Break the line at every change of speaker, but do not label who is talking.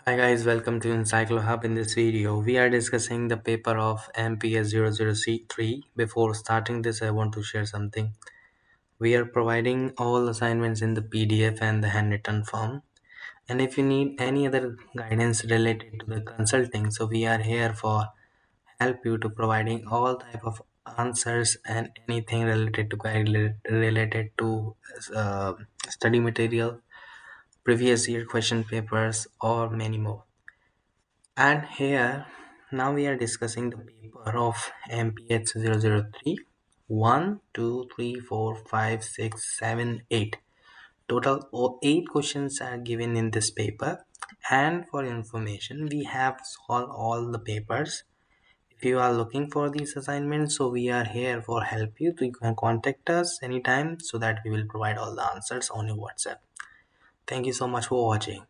Hi guys, welcome to Encyclo Hub. In this video, we are discussing the paper of MPS 003. Before starting this, I want to share something. We are providing all assignments in the PDF and the handwritten form. And if you need any other guidance related to the consulting, so we are here for help you to providing all type of answers and anything related to related to uh, study material, previous year question papers, or many more. And here now we are discussing the paper of MPH 003. 1, 2, 3, 4, 5, 6, 7, 8. Total 8 questions are given in this paper. And for information, we have solved all the papers. If you are looking for these assignments, so we are here for help you. So you can contact us anytime so that we will provide all the answers on your WhatsApp. Thank you so much for watching.